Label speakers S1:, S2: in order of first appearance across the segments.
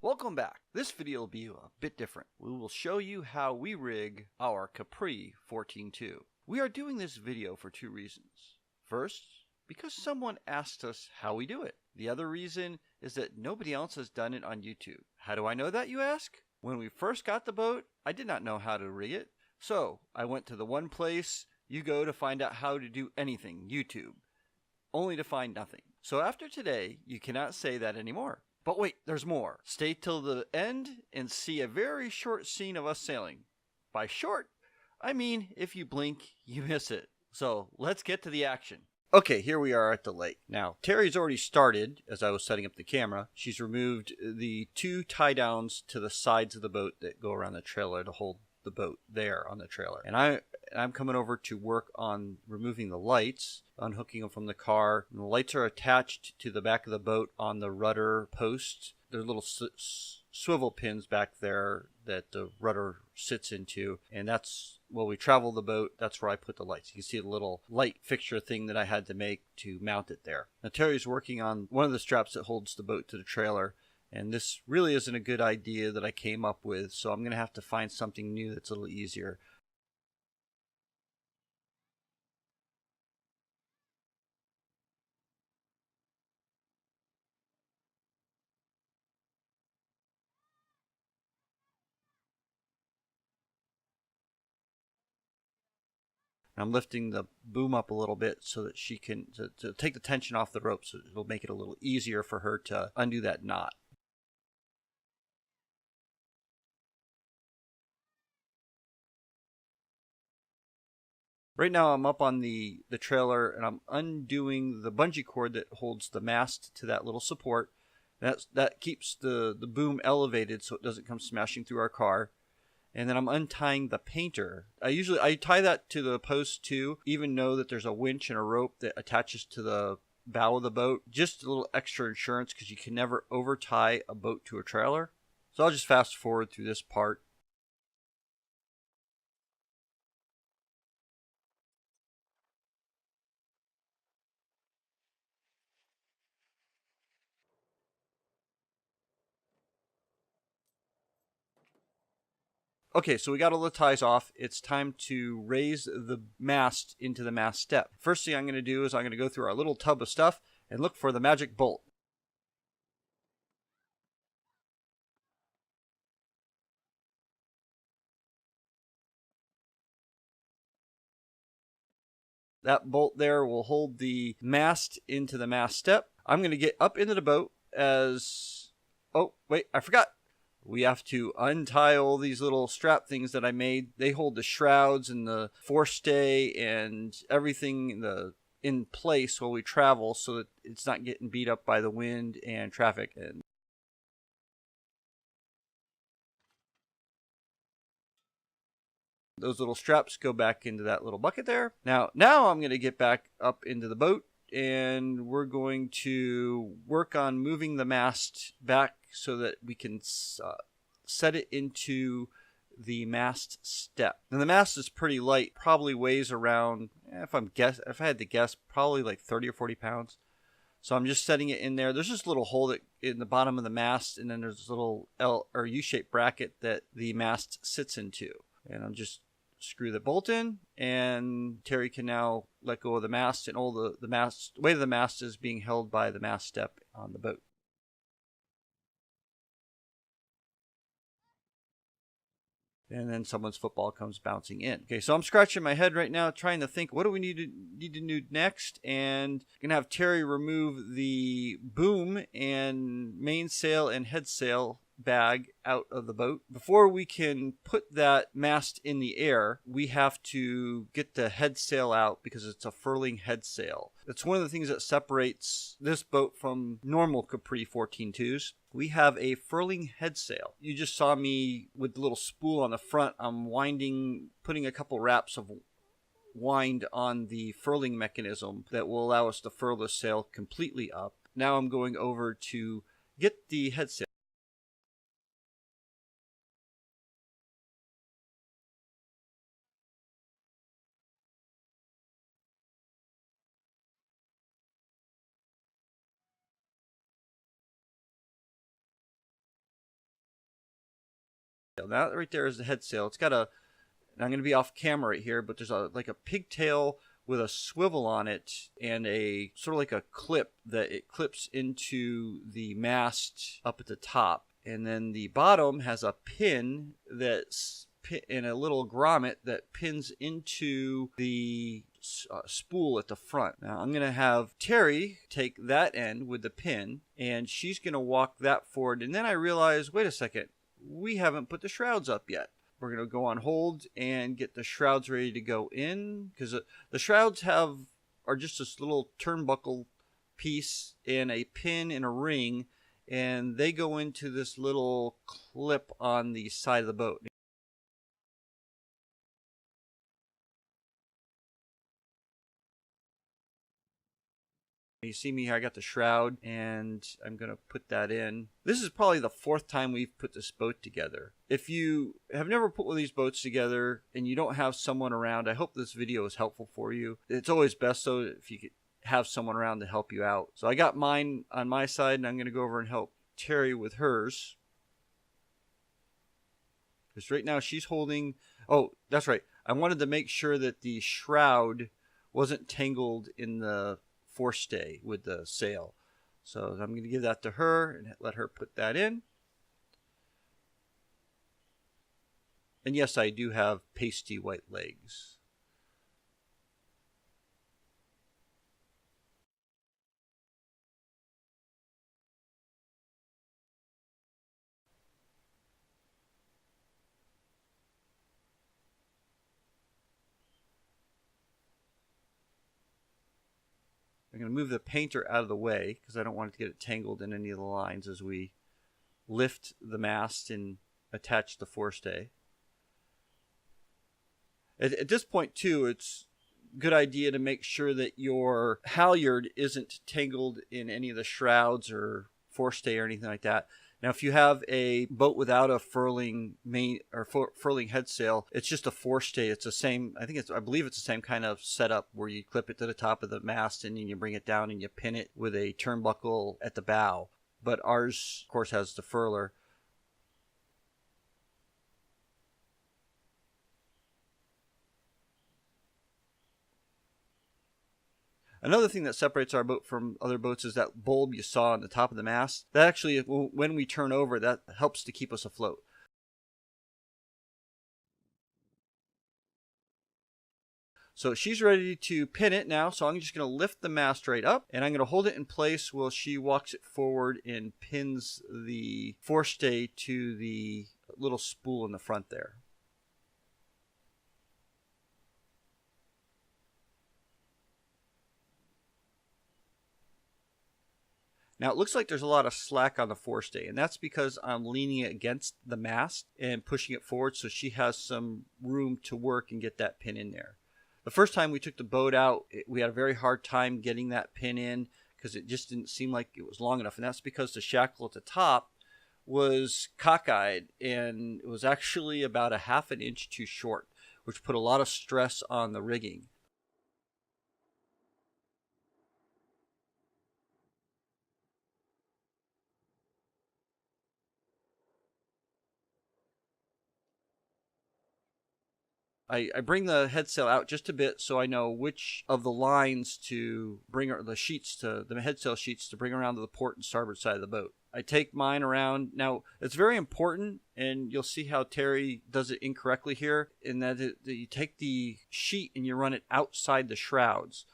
S1: Welcome back. This video will be a bit different. We will show you how we rig our Capri 14.2. We are doing this video for two reasons. First, because someone asked us how we do it. The other reason is that nobody else has done it on YouTube. How do I know that, you ask? When we first got the boat, I did not know how to rig it. So I went to the one place you go to find out how to do anything, YouTube, only to find nothing. So after today, you cannot say that anymore. But wait, there's more. Stay till the end and see a very short scene of us sailing. By short, I mean if you blink, you miss it. So let's get to the action. Okay, here we are at the lake. Now, Terry's already started, as I was setting up the camera. She's removed the two tie downs to the sides of the boat that go around the trailer to hold the boat there on the trailer. And I'm coming over to work on removing the lights, unhooking them from the car. And the lights are attached to the back of the boat on the rudder post. There's little swivel pins back there that the rudder sits into, and that's while we travel the boat, that's where I put the lights. You can see the little light fixture thing that I had to make to mount it there. Now Terry's working on one of the straps that holds the boat to the trailer, and this really isn't a good idea that I came up with, so I'm going to have to find something new that's a little easier. I'm lifting the boom up a little bit so that she can to take the tension off the rope, so it'll make it a little easier for her to undo that knot. Right now I'm up on the trailer and I'm undoing the bungee cord that holds the mast to that little support. That keeps the boom elevated so it doesn't come smashing through our car. And then I'm untying the painter. I tie that to the post too, even know that there's a winch and a rope that attaches to the bow of the boat. Just a little extra insurance because you can never over tie a boat to a trailer. So I'll just fast forward through this part. Okay, so we got all the ties off. It's time to raise the mast into the mast step. First thing I'm going to do is I'm going to go through our little tub of stuff and look for the magic bolt. That bolt there will hold the mast into the mast step. I'm going to get up into the boat as... Oh, wait, I forgot. We have to untie all these little strap things that I made. They hold the shrouds and the forestay and everything in place while we travel so that it's not getting beat up by the wind and traffic. And those little straps go back into that little bucket there. Now I'm going to get back up into the boat and we're going to work on moving the mast back so that we can set it into the mast step. And the mast is pretty light, probably weighs around, if I had to guess, probably like 30 or 40 pounds. So I'm just setting it in there. There's this little hole in the bottom of the mast, and then there's this little L or U-shaped bracket that the mast sits into. And I'm just screw the bolt in, and Terry can now let go of the mast, and all the weight of the mast is being held by the mast step on the boat. And then someone's football comes bouncing in. Okay, so I'm scratching my head right now trying to think, what do we need to do next? And I'm going to have Terry remove the boom and mainsail and headsail bag out of the boat. Before we can put that mast in the air, we have to get the headsail out because it's a furling headsail. That's one of the things that separates this boat from normal Capri 14.2s. We have a furling headsail. You just saw me with the little spool on the front. I'm putting a couple wraps of wind on the furling mechanism that will allow us to furl the sail completely up. Now I'm going over to get the headsail. That right there is the head sail. It's got a, and I'm going to be off camera right here, but there's a like a pigtail with a swivel on it and a sort of like a clip that it clips into the mast up at the top. And then the bottom has a pin that's in a little grommet that pins into the spool at the front. Now I'm going to have Terry take that end with the pin, and she's going to walk that forward. And then I realize, wait a second, we haven't put the shrouds up yet. We're going to go on hold and get the shrouds ready to go in, because the shrouds are just this little turnbuckle piece and a pin and a ring, and they go into this little clip on the side of the boat. You see me here, I got the shroud, and I'm going to put that in. This is probably the 4th time we've put this boat together. If you have never put one of these boats together and you don't have someone around, I hope this video is helpful for you. It's always best, though, if you could have someone around to help you out. So I got mine on my side, and I'm going to go over and help Terry with hers. Because right now she's holding... Oh, that's right. I wanted to make sure that the shroud wasn't tangled in the forestay with the sail. So I'm going to give that to her and let her put that in. And yes, I do have pasty white legs. I'm going to move the painter out of the way because I don't want to get it tangled in any of the lines as we lift the mast and attach the forestay. At this point, too, it's a good idea to make sure that your halyard isn't tangled in any of the shrouds or forestay or anything like that. Now, if you have a boat without a furling main or furling head sail, it's just a forestay. It's the same. I believe it's the same kind of setup where you clip it to the top of the mast and then you bring it down and you pin it with a turnbuckle at the bow. But ours, of course, has the furler. Another thing that separates our boat from other boats is that bulb you saw on the top of the mast. That actually, when we turn over, that helps to keep us afloat. So she's ready to pin it now, so I'm just going to lift the mast right up, and I'm going to hold it in place while she walks it forward and pins the forestay to the little spool in the front there. Now it looks like there's a lot of slack on the forestay, and that's because I'm leaning it against the mast and pushing it forward so she has some room to work and get that pin in there. The first time we took the boat out, we had a very hard time getting that pin in because it just didn't seem like it was long enough, and that's because the shackle at the top was cockeyed and it was actually about a half an inch too short, which put a lot of stress on the rigging. I bring the head sail out just a bit so I know which of the lines to bring, or the sheets to the head sail sheets to bring around to the port and starboard side of the boat. I take mine around. Now, it's very important, and you'll see how Terry does it incorrectly here, in that you take the sheet and you run it outside the shrouds.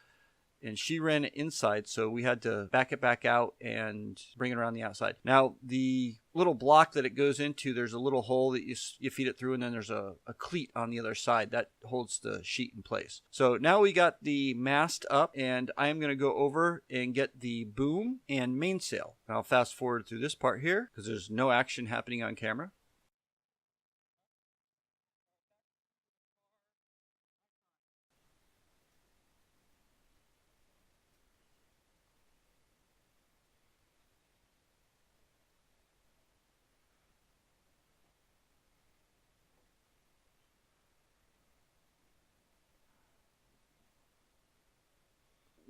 S1: And she ran it inside, so we had to back it back out and bring it around the outside. Now, the little block that it goes into, there's a little hole that you feed it through, and then there's a cleat on the other side that holds the sheet in place. So now we got the mast up, and I'm going to go over and get the boom and mainsail. I'll fast forward through this part here because there's no action happening on camera.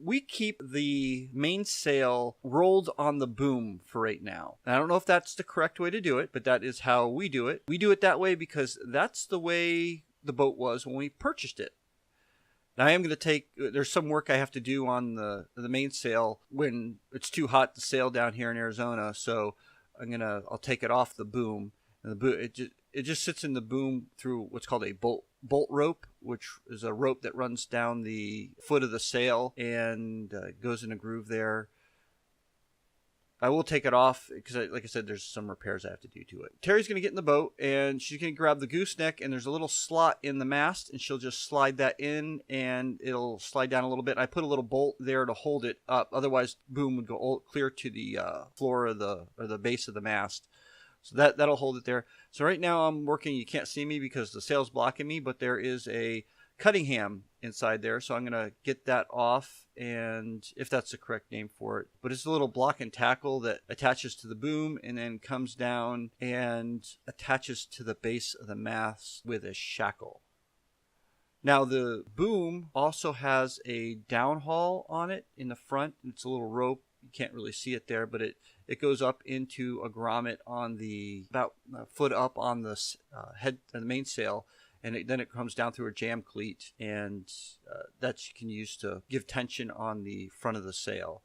S1: we keep the mainsail rolled on the boom for right now. And I don't know if that's the correct way to do it, but that is how we do it. We do it that way because that's the way the boat was when we purchased it. Now I am going to there's some work I have to do on the mainsail when it's too hot to sail down here in Arizona. So I'll take it off the boom, and the boom, it just sits in the boom through what's called a bolt rope, which is a rope that runs down the foot of the sail and goes in a groove there. I will take it off because, like I said, there's some repairs I have to do to it. Terry's going to get in the boat, and she's going to grab the gooseneck, and there's a little slot in the mast, and she'll just slide that in, and it'll slide down a little bit. I put a little bolt there to hold it up. Otherwise, boom would go clear to the floor of the base of the mast. So that'll hold it there. So right now I'm working. You can't see me because the sail's blocking me, but there is a cutting ham inside there. So I'm going to get that off, and if that's the correct name for it. But it's a little block and tackle that attaches to the boom and then comes down and attaches to the base of the mast with a shackle. Now the boom also has a downhaul on it in the front. It's a little rope. You can't really see it there, but it goes up into a grommet on about a foot up on the the mainsail, and then it comes down through a jam cleat, and that you can use to give tension on the front of the sail.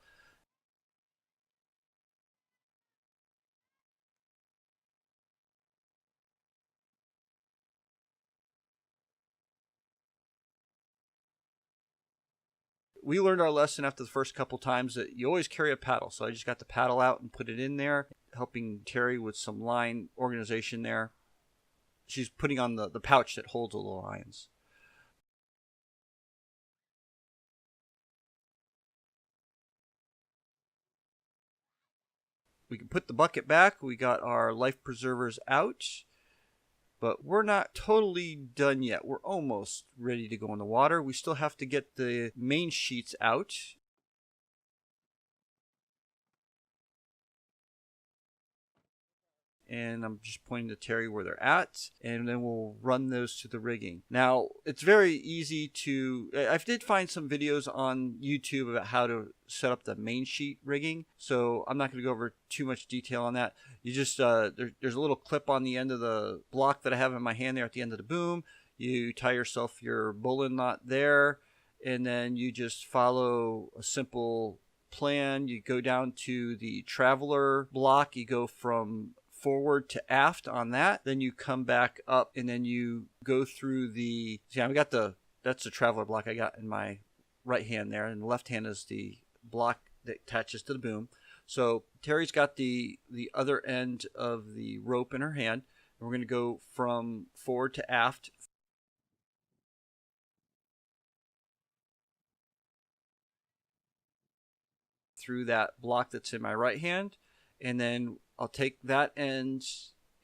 S1: We learned our lesson after the first couple times that you always carry a paddle. So I just got the paddle out and put it in there, helping Terry with some line organization there. She's putting on the pouch that holds all the lines. We can put the bucket back. We got our life preservers out, but we're not totally done yet. We're almost ready to go in the water. We still have to get the main sheets out. And I'm just pointing to Terry where they're at, and then we'll run those to the rigging. Now, it's very easy I did find some videos on YouTube about how to set up the main sheet rigging, so I'm not going to go over too much detail on that. You just, there's a little clip on the end of the block that I have in my hand there at the end of the boom. You tie yourself your bowline knot there, and then you just follow a simple plan. You go down to the traveler block. You go from forward to aft on that, then you come back up, and then you go through that's the traveler block I got in my right hand there, and the left hand is the block that attaches to the boom. So Terry's got the other end of the rope in her hand, and we're going to go from forward to aft through that block that's in my right hand, and then I'll take that end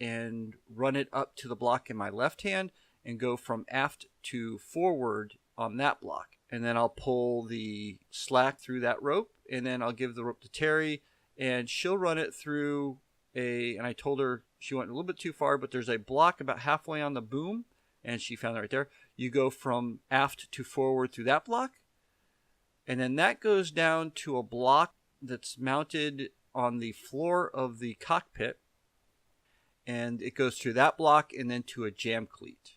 S1: and run it up to the block in my left hand and go from aft to forward on that block. And then I'll pull the slack through that rope, and then I'll give the rope to Terry, and she'll run it through and I told her she went a little bit too far, but there's a block about halfway on the boom, and she found it right there. You go from aft to forward through that block, and then that goes down to a block that's mounted on the floor of the cockpit, and it goes through that block and then to a jam cleat.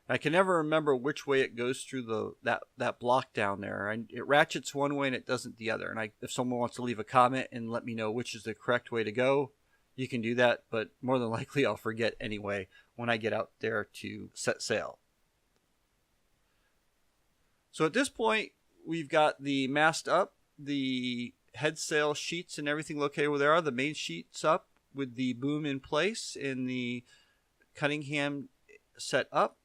S1: I can never remember which way it goes through that block down there. It ratchets one way and it doesn't the other. And if someone wants to leave a comment and let me know which is the correct way to go, you can do that, but more than likely I'll forget anyway when I get out there to set sail. So at this point, we've got the mast up, the headsail sheets and everything located where they are, the main sheets up with the boom in place and the cutting ham set up.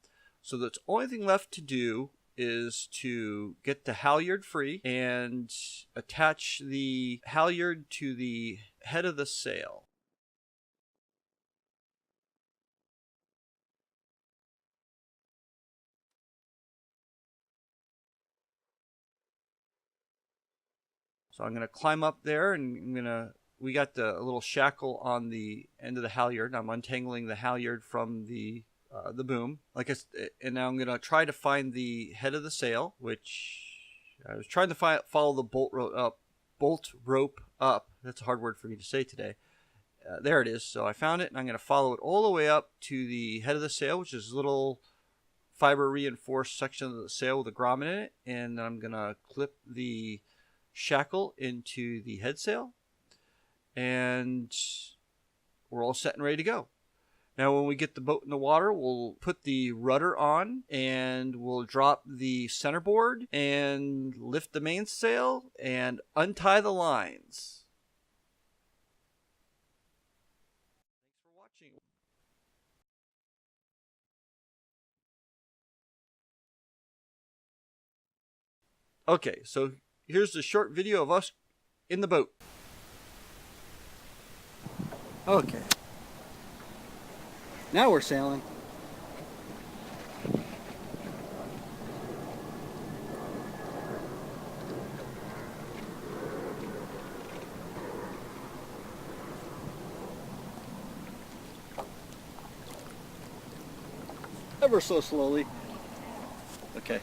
S1: So the only thing left to do is to get the halyard free and attach the halyard to the head of the sail. So I'm going to climb up there, and I'm going to we got the little shackle on the end of the halyard. I'm untangling the halyard from the boom. And now I'm gonna try to find the head of the sail, which I was trying to follow the bolt rope up. That's a hard word for me to say today. There it is. So I found it, and I'm gonna follow it all the way up to the head of the sail, which is a little fiber reinforced section of the sail with a grommet in it, and I'm gonna clip the shackle into the head sail, and we're all set and ready to go. Now when we get the boat in the water, we'll put the rudder on, and we'll drop the centerboard and lift the mainsail and untie the lines. Thanks for watching. Okay, so here's the short video of us in the boat. Okay. Now we're sailing. Ever so slowly. Okay.